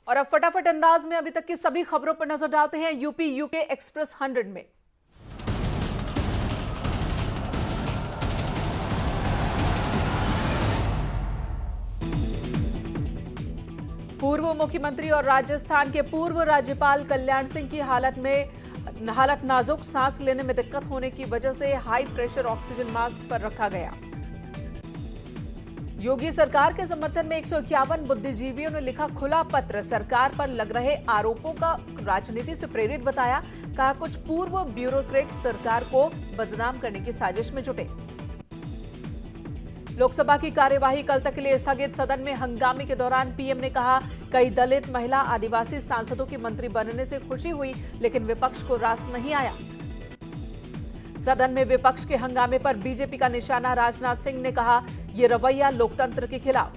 और अब फटाफट अंदाज में अभी तक की सभी खबरों पर नजर डालते हैं यूपी यूके एक्सप्रेस 100 में। पूर्व मुख्यमंत्री और राजस्थान के पूर्व राज्यपाल कल्याण सिंह की हालत नाजुक, सांस लेने में दिक्कत होने की वजह से हाई प्रेशर ऑक्सीजन मास्क पर रखा गया। योगी सरकार के समर्थन में 151 बुद्धिजीवियों ने लिखा खुला पत्र, सरकार पर लग रहे आरोपों का राजनीति से प्रेरित बताया। कहा कुछ पूर्व ब्यूरोक्रेट सरकार को बदनाम करने की साजिश में जुटे। लोकसभा की कार्यवाही कल तक के लिए स्थगित। सदन में हंगामे के दौरान पीएम ने कहा कई दलित, महिला, आदिवासी सांसदों की मंत्री बनने से खुशी हुई, लेकिन विपक्ष को रास नहीं आया। सदन में विपक्ष के हंगामे पर बीजेपी का निशाना, राजनाथ सिंह ने कहा यह रवैया लोकतंत्र के खिलाफ।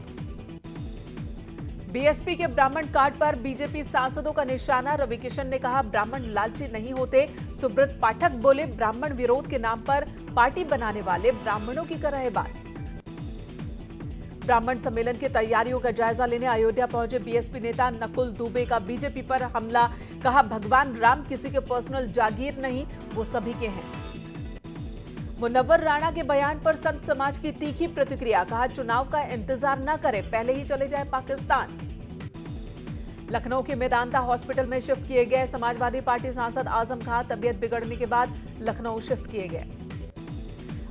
बीएसपी के ब्राह्मण कार्ड पर बीजेपी सांसदों का निशाना, रवि किशन ने कहा ब्राह्मण लालची नहीं होते। सुब्रत पाठक बोले ब्राह्मण विरोध के नाम पर पार्टी बनाने वाले ब्राह्मणों की कर रहे बात। ब्राह्मण सम्मेलन की तैयारियों का जायजा लेने अयोध्या पहुंचे बीएसपी नेता नकुल दुबे का बीजेपी पर हमला, कहा भगवान राम किसी के पर्सनल जागीर नहीं, वो सभी के हैं। मुनव्वर राणा के बयान पर संत समाज की तीखी प्रतिक्रिया, कहा चुनाव का इंतजार न करें, पहले ही चले जाए पाकिस्तान। लखनऊ के मेदांता हॉस्पिटल में शिफ्ट किए गए समाजवादी पार्टी सांसद आजम खान तबियत बिगड़ने के बाद लखनऊ शिफ्ट किए गए।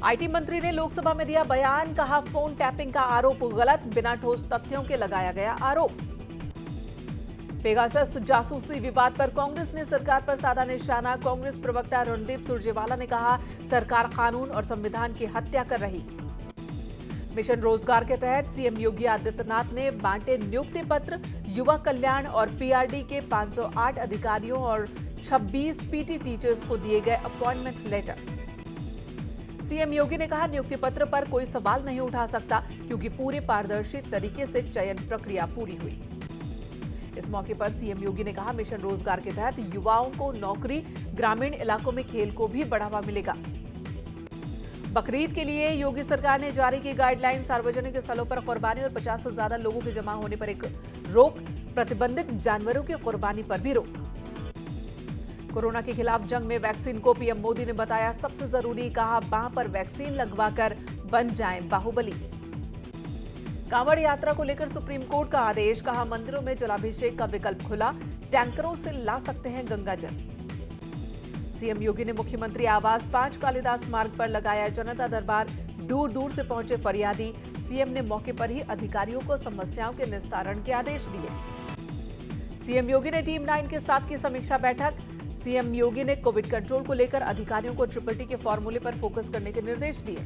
आईटी मंत्री ने लोकसभा में दिया बयान, कहा फोन टैपिंग का आरोप गलत, बिना ठोस तथ्यों के लगाया गया आरोप। पेगासस जासूसी विवाद पर कांग्रेस ने सरकार पर साधा निशाना, कांग्रेस प्रवक्ता रणदीप सुरजेवाला ने कहा सरकार कानून और संविधान की हत्या कर रही। मिशन रोजगार के तहत सीएम योगी आदित्यनाथ ने बांटे नियुक्ति पत्र, युवा कल्याण और पीआरडी के 508 अधिकारियों और 26 पीटी टीचर्स को दिए गए अपॉइंटमेंट लेटर। सीएम योगी ने कहा नियुक्ति पत्र पर कोई सवाल नहीं उठा सकता क्योंकि पूरे पारदर्शी तरीके से चयन प्रक्रिया पूरी हुई। इस मौके पर सीएम योगी ने कहा मिशन रोजगार के तहत युवाओं को नौकरी, ग्रामीण इलाकों में खेल को भी बढ़ावा मिलेगा। बकरीद के लिए योगी सरकार ने जारी की गाइडलाइन, सार्वजनिक स्थलों पर कुर्बानी और 50 से ज्यादा लोगों के जमा होने पर एक रोक, प्रतिबंधित जानवरों की कुर्बानी पर भी रोक। कोरोना के खिलाफ जंग में वैक्सीन को पीएम मोदी ने बताया सबसे जरूरी, कहा बांह पर वैक्सीन लगवाकर बन जाएं बाहुबली। कांवड़ यात्रा को लेकर सुप्रीम कोर्ट का आदेश, कहा मंदिरों में जलाभिषेक का विकल्प खुला, टैंकरों से ला सकते हैं गंगा जल। सीएम योगी ने मुख्यमंत्री आवास 5 कालिदास मार्ग पर लगाया जनता दरबार, दूर दूर से पहुंचे फरियादी, सीएम ने मौके पर ही अधिकारियों को समस्याओं के निस्तारण के आदेश दिए। सीएम योगी ने टीम 9 के साथ की समीक्षा बैठक, सीएम योगी ने कोविड कंट्रोल को लेकर अधिकारियों को ट्रिपल के फॉर्मूले पर फोकस करने के निर्देश दिए।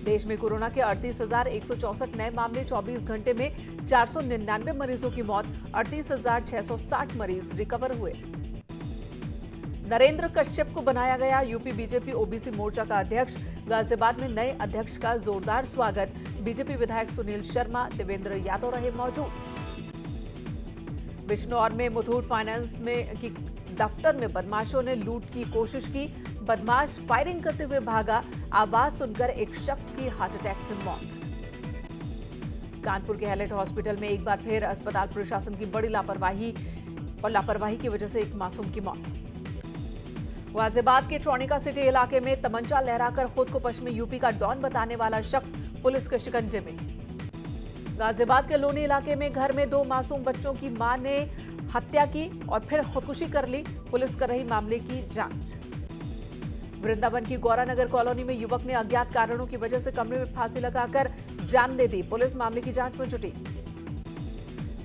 देश में कोरोना के 38,164 नए मामले, 24 घंटे में 499 मरीजों की मौत, 38,660 मरीज रिकवर हुए। नरेंद्र कश्यप को बनाया गया यूपी बीजेपी ओबीसी मोर्चा का अध्यक्ष, गाजियाबाद में नए अध्यक्ष का जोरदार स्वागत, बीजेपी विधायक सुनील शर्मा, देवेंद्र यादव रहे मौजूद। बिजनौर में मुथूट फाइनेंस की दफ्तर में बदमाशों ने लूट की कोशिश की, बदमाश फायरिंग करते हुए भागा, आवाज सुनकर एक शख्स की हार्ट अटैक से मौत। कानपुर के हैलेट हॉस्पिटल में एक बार फिर अस्पताल प्रशासन की बड़ी लापरवाही की वजह से एक मासूम की मौत। गाजियाबाद के ट्रोनिका सिटी इलाके में तमंचा लहराकर खुद को पश्चिमी यूपी का डॉन बताने वाला शख्स पुलिस के शिकंजे में। गाजियाबाद के लोनी इलाके में घर में 2 मासूम बच्चों की मां ने हत्या की और फिर खुदकुशी कर ली, पुलिस कर रही मामले की जांच। वृंदावन की गौरानगर कॉलोनी में युवक ने अज्ञात कारणों की वजह से कमरे में फांसी लगाकर जान दे दी, पुलिस मामले की जांच में जुटी।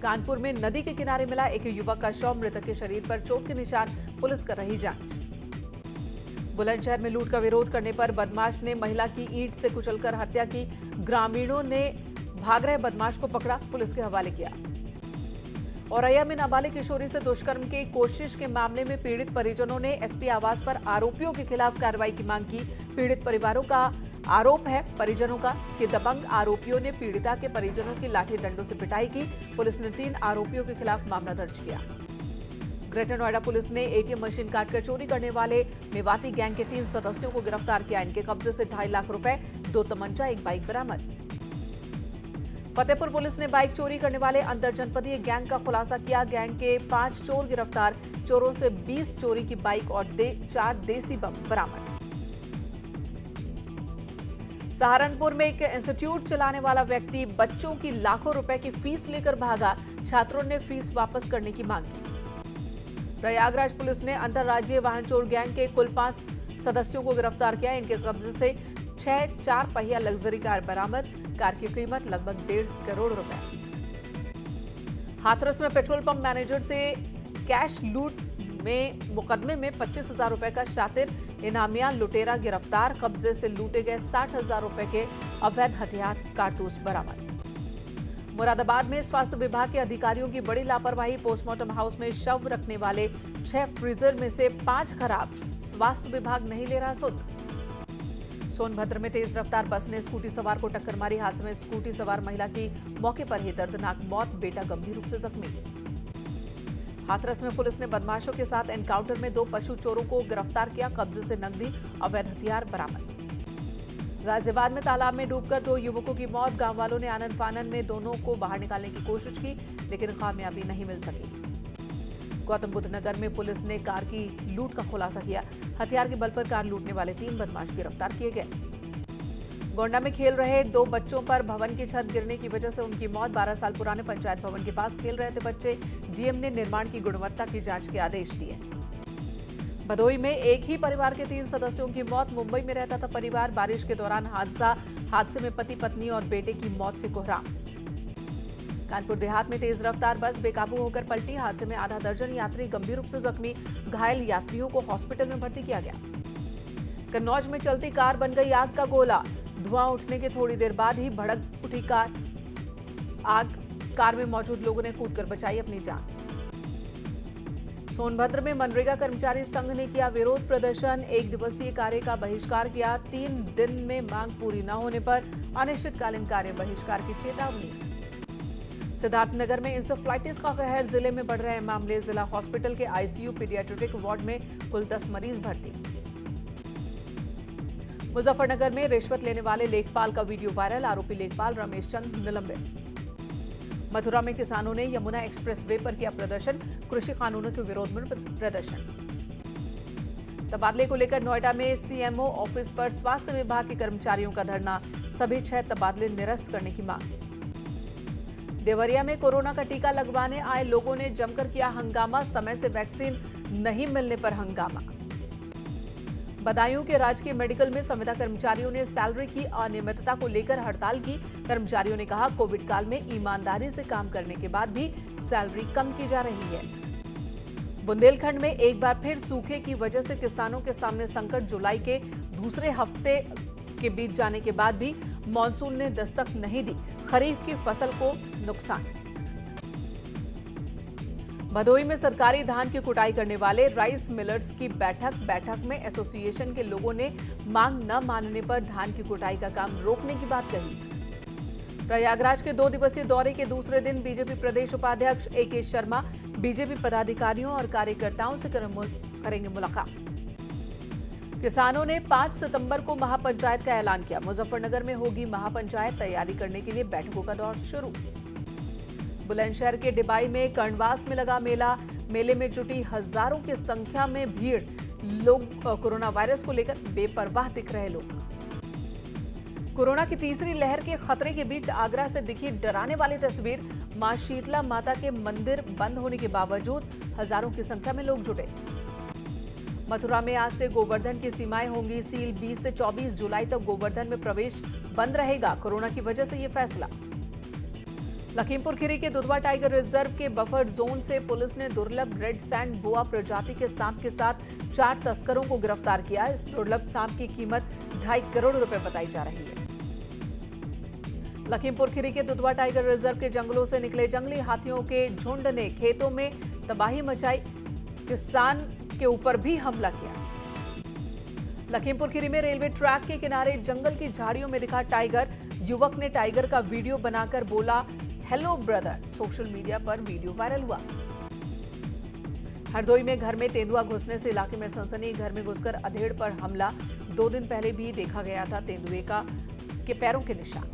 कानपुर में नदी के किनारे मिला एक युवक का शव, मृतक के शरीर पर चोट के निशान, पुलिस कर रही जांच। बुलंदशहर में लूट का विरोध करने पर बदमाश ने महिला की ईंट से कुचलकर हत्या की, ग्रामीणों ने भाग रहे बदमाश को पकड़ा, पुलिस के हवाले किया। औरैया में नाबालिग किशोरी से दुष्कर्म की कोशिश के मामले में पीड़ित परिजनों ने एसपी आवास पर आरोपियों के खिलाफ कार्रवाई की मांग की। पीड़ित परिवारों का आरोप है परिजनों का कि दबंग आरोपियों ने पीड़िता के परिजनों की लाठी डंडों से पिटाई की। पुलिस ने 3 आरोपियों के खिलाफ मामला दर्ज किया। ग्रेटर नोएडा पुलिस ने एटीएम मशीन काटकर चोरी करने वाले मेवाती गैंग के 3 सदस्यों को गिरफ्तार किया। इनके कब्जे से 2.5 लाख रुपए, 2 तमंचा, 1 बाइक बरामद। फतेहपुर पुलिस ने बाइक चोरी करने वाले अंतरजनपदीय गैंग का खुलासा किया। गैंग के 5 चोर गिरफ्तार, चोरों से 20 चोरी की बाइक और 4 देसी बम बरामद। सहारनपुर में एक इंस्टीट्यूट चलाने वाला व्यक्ति बच्चों की लाखों रुपए की फीस लेकर भागा। छात्रों ने फीस वापस करने की मांग की। प्रयागराज पुलिस ने अंतर्राज्यीय वाहन चोर गैंग के कुल 5 सदस्यों को गिरफ्तार किया। इनके कब्जे से 6 4 पहिया लग्जरी कार बरामद। कार की कीमत लगभग 1.5 करोड़ रुपए। हाथरस में पेट्रोल पंप मैनेजर से कैश लूट में मुकदमे में 25,000 रुपए का शातिर इनामिया लुटेरा गिरफ्तार। कब्जे से लूटे गए 60,000 रुपए के अवैध हथियार कारतूस बरामद। मुरादाबाद में स्वास्थ्य विभाग के अधिकारियों की बड़ी लापरवाही। पोस्टमार्टम हाउस में शव रखने वाले 6 फ्रीजर में से 5 खराब। स्वास्थ्य विभाग नहीं ले रहा सुध। सोनभद्र में तेज रफ्तार बस ने स्कूटी सवार को टक्कर मारी। हादसे में स्कूटी सवार महिला की मौके पर ही दर्दनाक मौत, बेटा गंभीर रूप से जख्मी। हाथरस में पुलिस ने बदमाशों के साथ एनकाउंटर में 2 पशु चोरों को गिरफ्तार किया। कब्जे से नकदी, अवैध हथियार बरामद। गाजियाबाद में तालाब में डूबकर 2 युवकों की मौत। गांव वालों ने आनन फानन में दोनों को बाहर निकालने की कोशिश की, लेकिन कामयाबी नहीं मिल सकी। गौतम बुद्ध नगर में पुलिस ने कार की लूट का खुलासा किया। हथियार के बल पर कार लूटने वाले 3 बदमाश गिरफ्तार किए गए। गोंडा में खेल रहे 2 बच्चों पर भवन की छत गिरने की वजह से उनकी मौत। 12 साल पुराने पंचायत भवन के पास खेल रहे थे बच्चे। डीएम ने निर्माण की गुणवत्ता की जांच के आदेश दिए। भदोही में एक ही परिवार के 3 सदस्यों की मौत। मुंबई में रहता था परिवार। बारिश के दौरान हादसे में पति पत्नी और बेटे की मौत से कोहराम। कानपुर देहात में तेज रफ्तार बस बेकाबू होकर पलटी। हादसे में आधा दर्जन यात्री गंभीर रूप से जख्मी। घायल यात्रियों को हॉस्पिटल में भर्ती किया गया। कन्नौज में चलती कार बन गई आग का गोला। धुआं उठने के थोड़ी देर बाद ही भड़क उठी कार में मौजूद लोगों ने कूदकर बचाई अपनी जान। सोनभद्र में मनरेगा कर्मचारी संघ ने किया विरोध प्रदर्शन। 1 दिवसीय कार्य का बहिष्कार किया। 3 दिन में मांग पूरी न होने पर अनिश्चितकालीन कार्य बहिष्कार की चेतावनी। सिद्धार्थनगर में इंसेफ्लाइटिस का कहर, जिले में बढ़ रहे हैं मामले। जिला हॉस्पिटल के आईसीयू पीडियाट्रिक वार्ड में कुल 10 मरीज भर्ती। मुजफ्फरनगर में रिश्वत लेने वाले लेखपाल का वीडियो वायरल। आरोपी लेखपाल रमेश चंद निलंबित। मथुरा में किसानों ने यमुना एक्सप्रेस वे पर किया प्रदर्शन। कृषि कानूनों के विरोध में प्रदर्शन। तबादले को लेकर नोएडा में सीएमओ ऑफिस पर स्वास्थ्य विभाग के कर्मचारियों का धरना। सभी 6 तबादले निरस्त करने की मांग। देवरिया में कोरोना का टीका लगवाने आए लोगों ने जमकर किया हंगामा। समय से वैक्सीन नहीं मिलने पर हंगामा। बदायूं के राजकीय मेडिकल में संविदा कर्मचारियों ने सैलरी की अनियमितता को लेकर हड़ताल की। कर्मचारियों ने कहा, कोविड काल में ईमानदारी से काम करने के बाद भी सैलरी कम की जा रही है। बुंदेलखंड में एक बार फिर सूखे की वजह से किसानों के सामने संकट। जुलाई के दूसरे हफ्ते के बीत जाने के बाद भी मानसून ने दस्तक नहीं दी। खरीफ की फसल को नुकसान। भदोही में सरकारी धान की कुटाई करने वाले राइस मिलर्स की बैठक में एसोसिएशन के लोगों ने मांग न मानने पर धान की कुटाई का काम रोकने की बात कही। प्रयागराज के 2 दिवसीय दौरे के दूसरे दिन बीजेपी प्रदेश उपाध्यक्ष AK शर्मा बीजेपी पदाधिकारियों और कार्यकर्ताओं से करेंगे मुलाकात। किसानों ने 5 सितंबर को महापंचायत का ऐलान किया। मुजफ्फरनगर में होगी महापंचायत, तैयारी करने के लिए बैठकों का दौर शुरू। बुलंदशहर के डिबाई में कर्णवास में लगा मेला। मेले में जुटी हजारों की संख्या में भीड़। लोग कोरोना वायरस को लेकर बेपरवाह दिख रहे लोग। कोरोना की तीसरी लहर के खतरे के बीच आगरा से दिखी डराने वाली तस्वीर। मां शीतला माता के मंदिर बंद होने के बावजूद हजारों की संख्या में लोग जुटे। मथुरा में आज से गोवर्धन की सीमाएं होंगी सील। 20 से 24 जुलाई तक गोवर्धन में प्रवेश बंद रहेगा। कोरोना की वजह से ये फैसला। लखीमपुर खीरी के दुधवा टाइगर रिजर्व के बफर जोन से पुलिस ने दुर्लभ रेड सैंड बोआ प्रजाति के सांप के साथ 4 तस्करों को गिरफ्तार किया। इस दुर्लभ सांप की कीमत 2.5 करोड़ रुपए बताई जा रही है। लखीमपुर खीरी के दुधवा टाइगर रिजर्व के जंगलों से निकले जंगली हाथियों के झुंड ने खेतों में तबाही मचाई। किसान के ऊपर भी हमला किया। लखीमपुर खीरी में रेलवे ट्रैक के किनारे जंगल की झाड़ियों में दिखा टाइगर। युवक ने टाइगर का वीडियो बनाकर बोला, हेलो ब्रदर। सोशल मीडिया पर वीडियो वायरल हुआ। हरदोई में घर में तेंदुआ घुसने से इलाके में सनसनी। घर में घुसकर अधेड़ पर हमला। 2 दिन पहले भी देखा गया था तेंदुए के पैरों के निशान।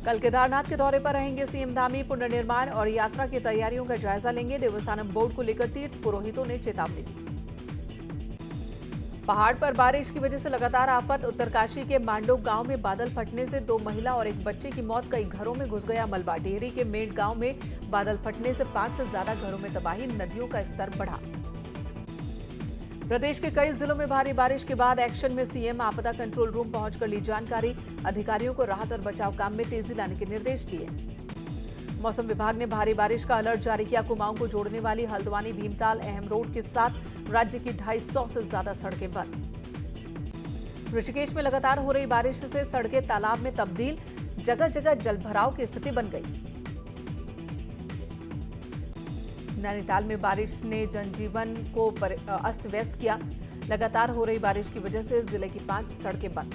कल केदारनाथ के दौरे पर रहेंगे सीएम धामी। पुनर्निर्माण और यात्रा की तैयारियों का जायजा लेंगे। देवस्थानम बोर्ड को लेकर तीर्थ पुरोहितों ने चेतावनी दी। पहाड़ पर बारिश की वजह से लगातार आफत। उत्तरकाशी के मांडोक गांव में बादल फटने से 2 महिला और एक बच्चे की मौत। कई घरों में घुस गया मलबा। टिहरी के मेड गांव में बादल फटने से 5 से ज्यादा घरों में तबाही। नदियों का स्तर बढ़ा। प्रदेश के कई जिलों में भारी बारिश के बाद एक्शन में सीएम। आपदा कंट्रोल रूम पहुंचकर ली जानकारी। अधिकारियों को राहत और बचाव काम में तेजी लाने के निर्देश दिए। मौसम विभाग ने भारी बारिश का अलर्ट जारी किया। कुमाऊं को जोड़ने वाली हल्द्वानी भीमताल अहम रोड के साथ राज्य की 250 से ज्यादा सड़कें बंद। ऋषिकेश में लगातार हो रही बारिश से सड़कें तालाब में तब्दील। जगह जगह जलभराव की स्थिति बन गई। नैनीताल में बारिश ने जनजीवन को अस्त व्यस्त किया। लगातार हो रही बारिश की वजह से जिले की 5 सड़कें बंद।